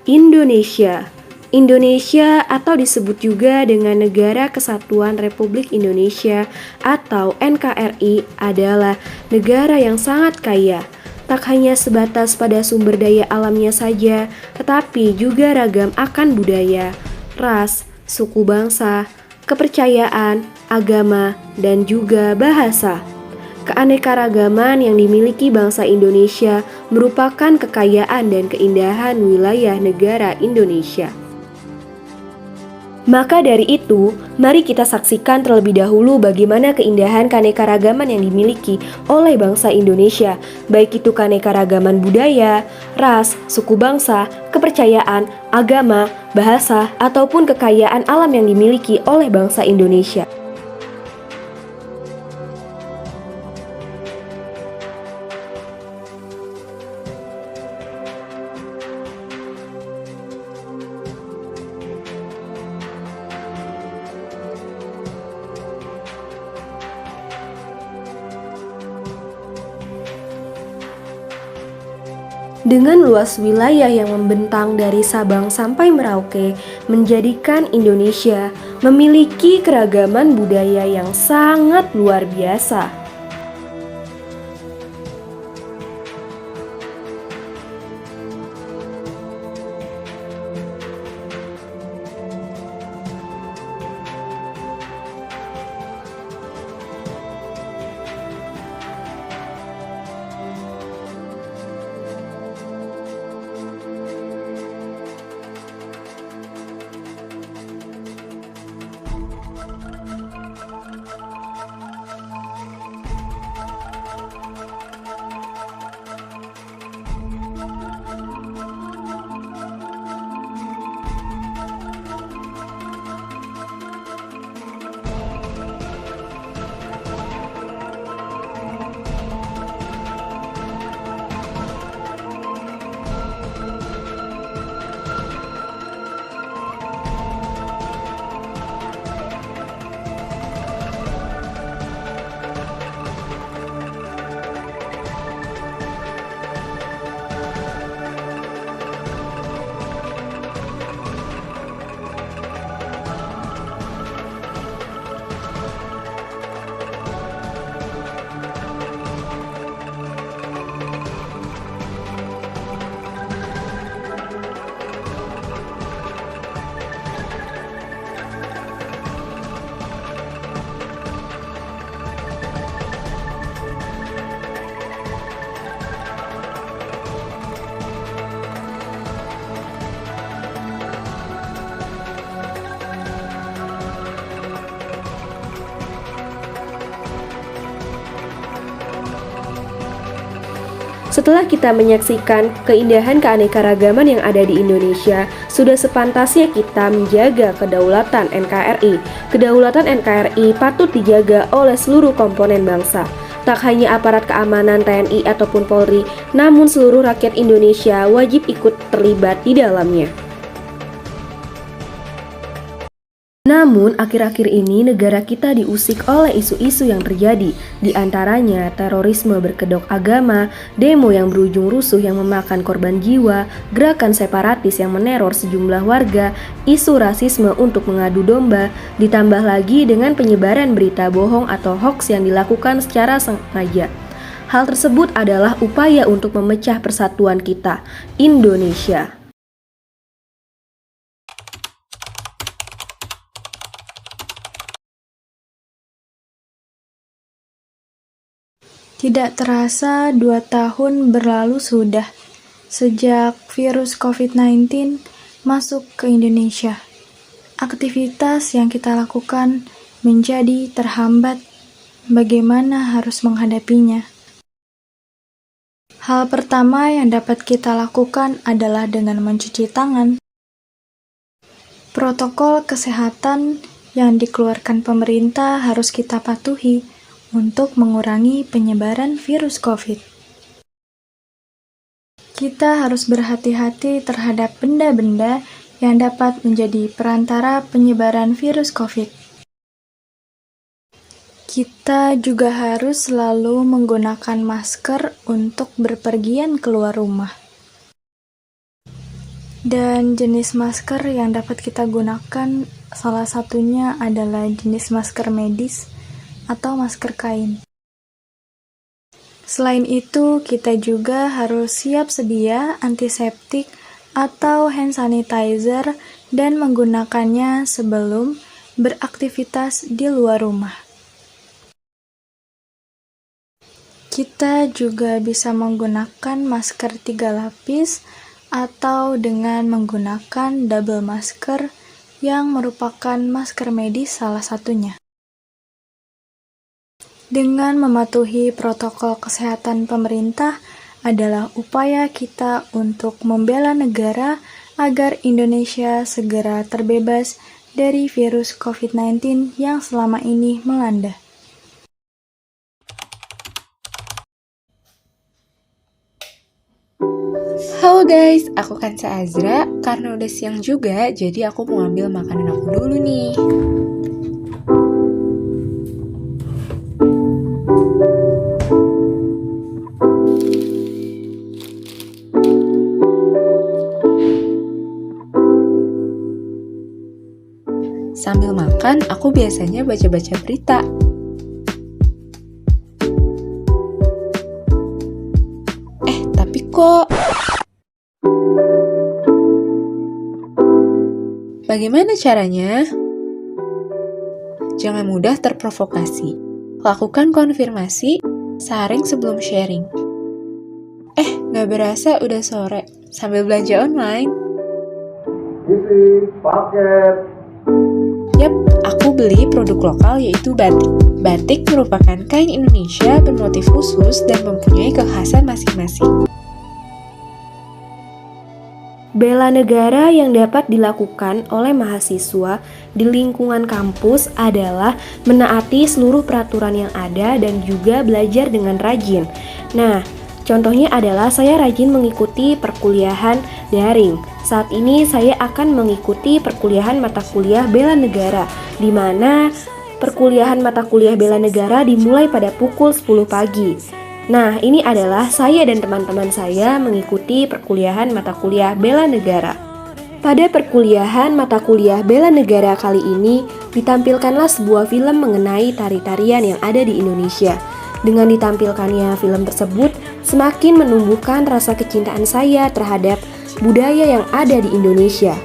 Indonesia. Indonesia atau disebut juga dengan Negara Kesatuan Republik Indonesia atau NKRI adalah negara yang sangat kaya. Tak hanya sebatas pada sumber daya alamnya saja, tetapi juga ragam akan budaya, ras, suku bangsa, kepercayaan, agama, dan juga bahasa. Keanekaragaman yang dimiliki bangsa Indonesia merupakan kekayaan dan keindahan wilayah negara Indonesia. Maka dari itu, mari kita saksikan terlebih dahulu bagaimana keindahan keanekaragaman yang dimiliki oleh bangsa Indonesia, baik itu keanekaragaman budaya, ras, suku bangsa, kepercayaan, agama, bahasa, ataupun kekayaan alam yang dimiliki oleh bangsa Indonesia. Dengan luas wilayah yang membentang dari Sabang sampai Merauke, menjadikan Indonesia memiliki keragaman budaya yang sangat luar biasa. Setelah kita menyaksikan keindahan keanekaragaman yang ada di Indonesia, sudah sepantasnya kita menjaga kedaulatan NKRI. Kedaulatan NKRI patut dijaga oleh seluruh komponen bangsa. Tak hanya aparat keamanan TNI ataupun Polri, namun seluruh rakyat Indonesia wajib ikut terlibat di dalamnya. Namun, akhir-akhir ini negara kita diusik oleh isu-isu yang terjadi, di antaranya terorisme berkedok agama, demo yang berujung rusuh yang memakan korban jiwa, gerakan separatis yang meneror sejumlah warga, isu rasisme untuk mengadu domba, ditambah lagi dengan penyebaran berita bohong atau hoaks yang dilakukan secara sengaja. Hal tersebut adalah upaya untuk memecah persatuan kita, Indonesia. Tidak terasa 2 tahun berlalu sudah sejak virus COVID-19 masuk ke Indonesia. Aktivitas yang kita lakukan menjadi terhambat. Bagaimana harus menghadapinya? Hal pertama yang dapat kita lakukan adalah dengan mencuci tangan. Protokol kesehatan yang dikeluarkan pemerintah harus kita patuhi untuk mengurangi penyebaran virus COVID. Kita harus berhati-hati terhadap benda-benda yang dapat menjadi perantara penyebaran virus COVID. Kita juga harus selalu menggunakan masker untuk berpergian keluar rumah. Dan jenis masker yang dapat kita gunakan salah satunya adalah jenis masker medis atau masker kain. Selain itu, kita juga harus siap sedia antiseptik atau hand sanitizer dan menggunakannya sebelum beraktivitas di luar rumah. Kita juga bisa menggunakan masker 3 lapis atau dengan menggunakan double masker yang merupakan masker medis salah satunya. Dengan mematuhi protokol kesehatan pemerintah adalah upaya kita untuk membela negara agar Indonesia segera terbebas dari virus COVID-19 yang selama ini melanda. Halo guys, aku Kansa Azra. Karena udah siang juga, jadi aku mau ambil makanan aku dulu nih. Sambil makan, aku biasanya baca-baca berita. Tapi kok... Bagaimana caranya? Jangan mudah terprovokasi. Lakukan konfirmasi, saring sebelum sharing. Gak berasa udah sore, sambil belanja online. Isi paket. Yap, aku beli produk lokal yaitu batik. Batik merupakan kain Indonesia bermotif khusus dan mempunyai kekhasan masing-masing. Bela negara yang dapat dilakukan oleh mahasiswa di lingkungan kampus adalah menaati seluruh peraturan yang ada dan juga belajar dengan rajin. Nah, contohnya adalah saya rajin mengikuti perkuliahan daring. Saat ini saya akan mengikuti perkuliahan mata kuliah bela negara, di mana perkuliahan mata kuliah bela negara dimulai pada pukul 10 pagi. Nah, ini adalah saya dan teman-teman saya mengikuti perkuliahan mata kuliah bela negara. Pada perkuliahan mata kuliah bela negara kali ini, ditampilkanlah sebuah film mengenai tari-tarian yang ada di Indonesia. Dengan ditampilkannya film tersebut, semakin menumbuhkan rasa kecintaan saya terhadap budaya yang ada di Indonesia.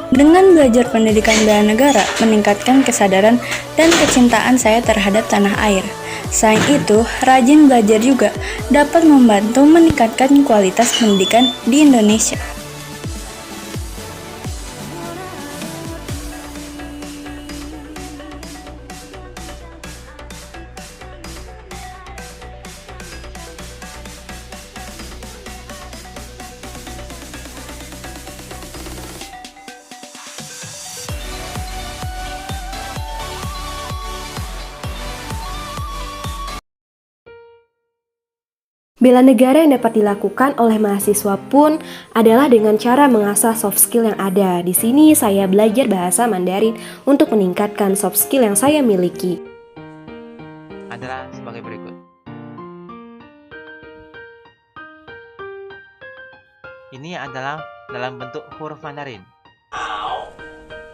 Dengan belajar pendidikan bela negara, meningkatkan kesadaran dan kecintaan saya terhadap tanah air. Selain itu, rajin belajar juga dapat membantu meningkatkan kualitas pendidikan di Indonesia. Bela negara yang dapat dilakukan oleh mahasiswa pun adalah dengan cara mengasah soft skill yang ada. Di sini saya belajar bahasa Mandarin untuk meningkatkan soft skill yang saya miliki. Adalah sebagai berikut. Ini adalah dalam bentuk huruf Mandarin.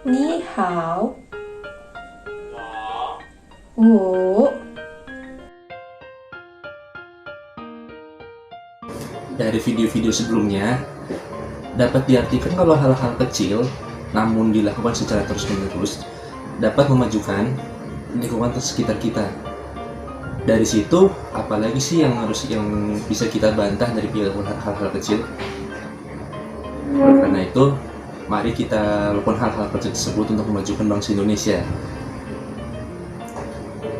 Ni hao. Wo. Dari video-video sebelumnya, dapat diartikan kalau hal-hal kecil namun dilakukan secara terus-menerus dapat memajukan lingkungan sekitar kita. Dari situ, apalagi sih yang bisa kita bantah dari hal-hal kecil? Karena itu, mari kita lakukan hal-hal kecil tersebut untuk memajukan bangsa Indonesia.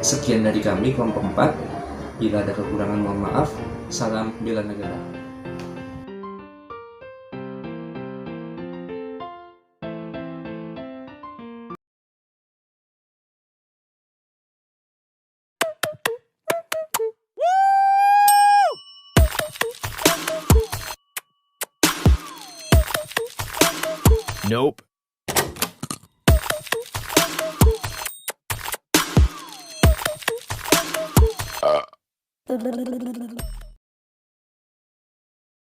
Sekian dari kami, kelompok 4. Bila ada kekurangan, mohon maaf. Salam bela negara. Nope. Blablabla.